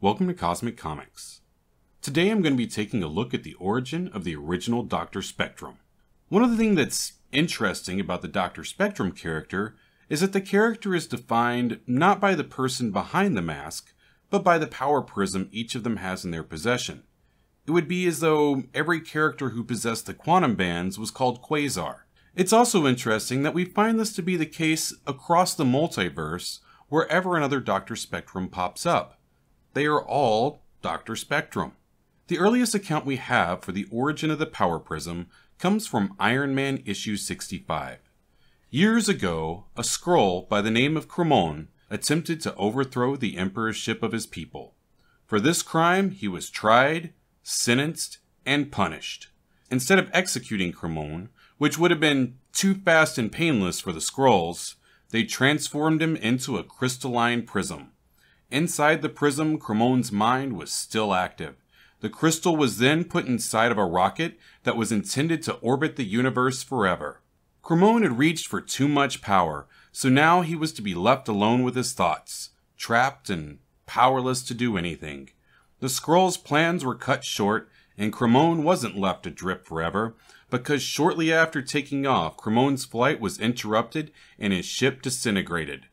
Welcome to Cosmic Comics. Today I'm going to be taking a look at the origin of the original Dr. Spectrum. One of the things that's interesting about the Dr. Spectrum character is that the character is defined not by the person behind the mask, but by the power prism each of them has in their possession. It would be as though every character who possessed the quantum bands was called Quasar. It's also interesting that we find this to be the case across the multiverse wherever another Dr. Spectrum pops up. They are all Dr. Spectrum. The earliest account we have for the origin of the Power Prism comes from Iron Man issue 65. Years ago, a Skrull by the name of Cremon attempted to overthrow the Emperor's ship of his people. For this crime, he was tried, sentenced, and punished. Instead of executing Cremon, which would have been too fast and painless for the Skrulls, they transformed him into a crystalline prism. Inside the prism, Cremon's mind was still active. The crystal was then put inside of a rocket that was intended to orbit the universe forever. Cremon had reached for too much power, so now he was to be left alone with his thoughts, trapped and powerless to do anything. The Skrulls' plans were cut short, and Cremon wasn't left adrift forever, because shortly after taking off, Cremon's flight was interrupted and his ship disintegrated.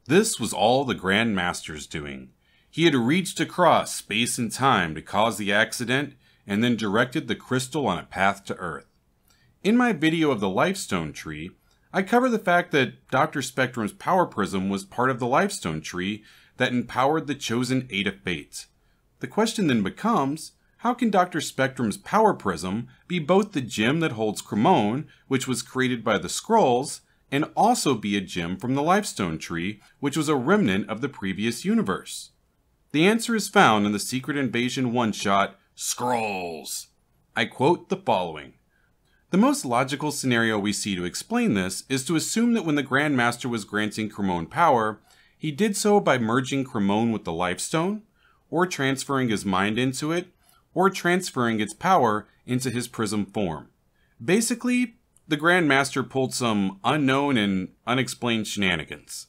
This was all the Grandmaster's doing. He had reached across space and time to cause the accident, and then directed the crystal on a path to Earth. In my video of the Lifestone Tree, I cover the fact that Dr. Spectrum's Power Prism was part of the Lifestone Tree that empowered the chosen Eight of Fate. The question then becomes, how can Dr. Spectrum's Power Prism be both the gem that holds Cremon, which was created by the Skrulls, and also be a gem from the Lifestone Tree, which was a remnant of the previous universe? The answer is found in the Secret Invasion one-shot, Skrulls. I quote the following. The most logical scenario we see to explain this is to assume that when the Grandmaster was granting Cremon power, he did so by merging Cremon with the Lifestone, or transferring his mind into it, or transferring its power into his prism form. Basically, the Grandmaster pulled some unknown and unexplained shenanigans.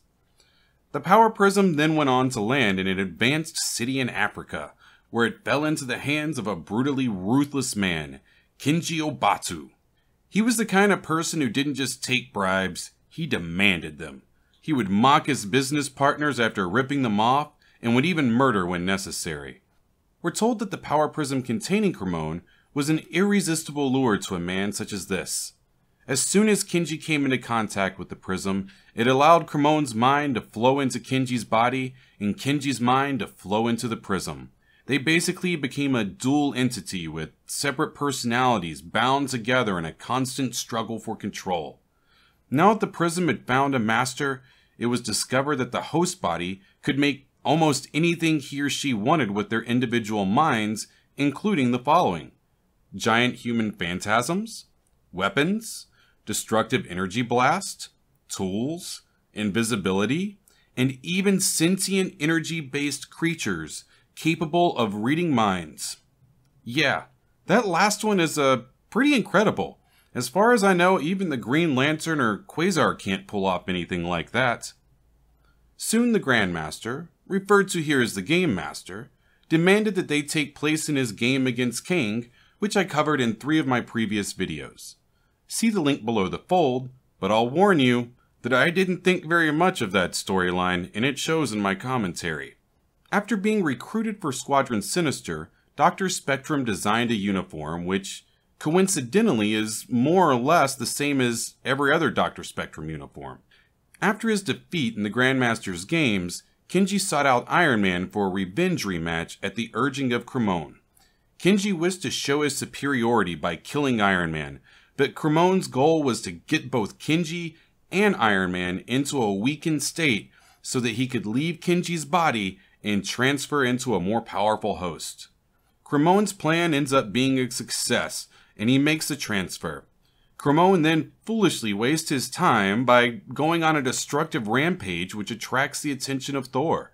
The Power Prism then went on to land in an advanced city in Africa, where it fell into the hands of a brutally ruthless man, Kenji Obatu. He was the kind of person who didn't just take bribes, he demanded them. He would mock his business partners after ripping them off, and would even murder when necessary. We're told that the Power Prism containing Cremon was an irresistible lure to a man such as this. As soon as Kenji came into contact with the prism, it allowed Cremon's mind to flow into Kenji's body, and Kenji's mind to flow into the prism. They basically became a dual entity with separate personalities bound together in a constant struggle for control. Now that the prism had found a master, it was discovered that the host body could make almost anything he or she wanted with their individual minds, including the following: giant human phantasms, weapons, destructive energy blast, tools, invisibility, and even sentient energy-based creatures capable of reading minds. Yeah, that last one is pretty incredible. As far as I know, even the Green Lantern or Quasar can't pull off anything like that. Soon the Grandmaster, referred to here as the Game Master, demanded that they take place in his game against Kang, which I covered in 3 of my previous videos. See the link below the fold, but I'll warn you that I didn't think very much of that storyline, and it shows in my commentary. After being recruited for Squadron Sinister, Dr. Spectrum designed a uniform which, coincidentally, is more or less the same as every other Dr. Spectrum uniform. After his defeat in the Grandmaster's games, Kenji sought out Iron Man for a revenge rematch at the urging of Cremon. Kenji wished to show his superiority by killing Iron Man, but Cremon's goal was to get both Kenji and Iron Man into a weakened state so that he could leave Kenji's body and transfer into a more powerful host. Cremon's plan ends up being a success, and he makes the transfer. Cremon then foolishly wastes his time by going on a destructive rampage which attracts the attention of Thor.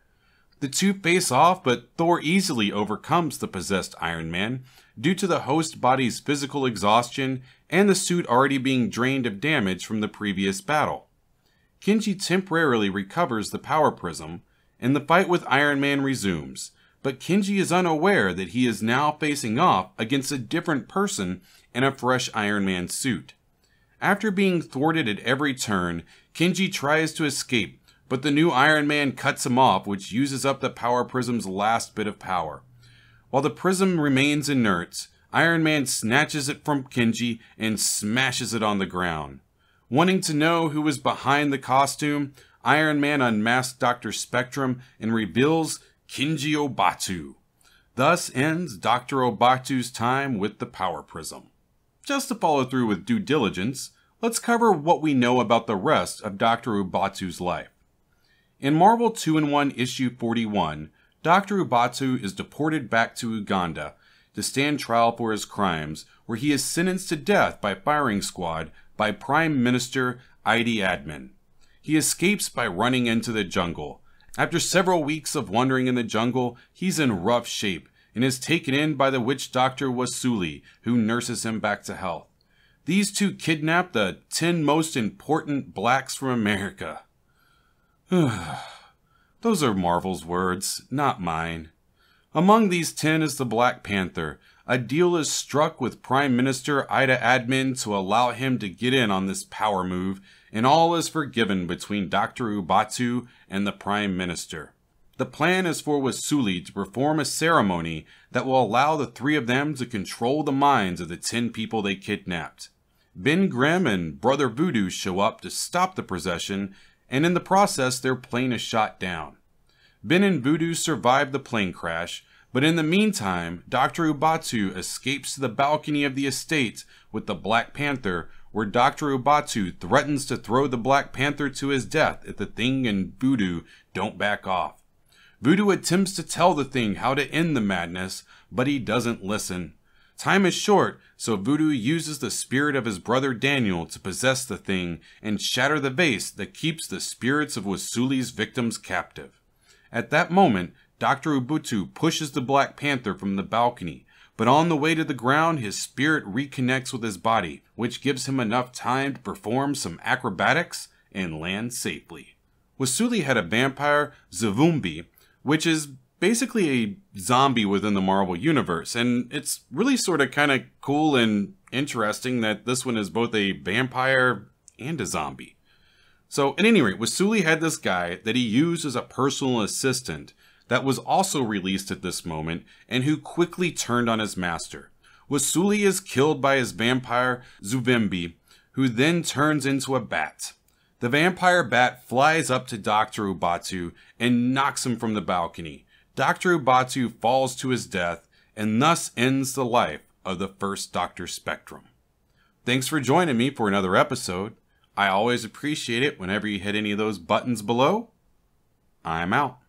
The two face off, but Thor easily overcomes the possessed Iron Man due to the host body's physical exhaustion and the suit already being drained of damage from the previous battle. Kenji temporarily recovers the Power Prism, and the fight with Iron Man resumes, but Kenji is unaware that he is now facing off against a different person in a fresh Iron Man suit. After being thwarted at every turn, Kenji tries to escape, but the new Iron Man cuts him off, which uses up the Power Prism's last bit of power. While the prism remains inert, Iron Man snatches it from Kenji and smashes it on the ground. Wanting to know who was behind the costume, Iron Man unmasks Dr. Spectrum and reveals Kenji Obatu. Thus ends Dr. Obatu's time with the Power Prism. Just to follow through with due diligence, let's cover what we know about the rest of Dr. Obatu's life. In Marvel 2-in-1 issue 41, Dr. Obatu is deported back to Uganda to stand trial for his crimes, where he is sentenced to death by firing squad by Prime Minister Idi Amin. He escapes by running into the jungle. After several weeks of wandering in the jungle, he's in rough shape and is taken in by the witch doctor Wasuli, who nurses him back to health. These two kidnap the 10 most important blacks from America. Those are Marvel's words, not mine. Among these 10 is the Black Panther. A deal is struck with Prime Minister Idi Amin to allow him to get in on this power move, and all is forgiven between Dr. Obatu and the Prime Minister. The plan is for Wasuli to perform a ceremony that will allow the three of them to control the minds of the 10 people they kidnapped. Ben Grimm and Brother Voodoo show up to stop the procession, and in the process their plane is shot down. Ben and Voodoo survive the plane crash, but in the meantime, Dr. Obatu escapes to the balcony of the estate with the Black Panther, where Dr. Obatu threatens to throw the Black Panther to his death if the Thing and Voodoo don't back off. Voodoo attempts to tell the Thing how to end the madness, but he doesn't listen. Time is short, so Voodoo uses the spirit of his brother Daniel to possess the Thing and shatter the vase that keeps the spirits of Wasuli's victims captive. At that moment, Dr. Obatu pushes the Black Panther from the balcony, but on the way to the ground, his spirit reconnects with his body, which gives him enough time to perform some acrobatics and land safely. Wasuli had a vampire, Zavumbi, which is basically a zombie within the Marvel Universe, and it's really sort of kind of cool and interesting that this one is both a vampire and a zombie. So, at any rate, Wasuli had this guy that he used as a personal assistant that was also released at this moment and who quickly turned on his master. Wasuli is killed by his vampire Zuvimbi, who then turns into a bat. The vampire bat flies up to Dr. Obatu and knocks him from the balcony. Dr. Obatu falls to his death and thus ends the life of the first Dr. Spectrum. Thanks for joining me for another episode. I always appreciate it whenever you hit any of those buttons below. I'm out.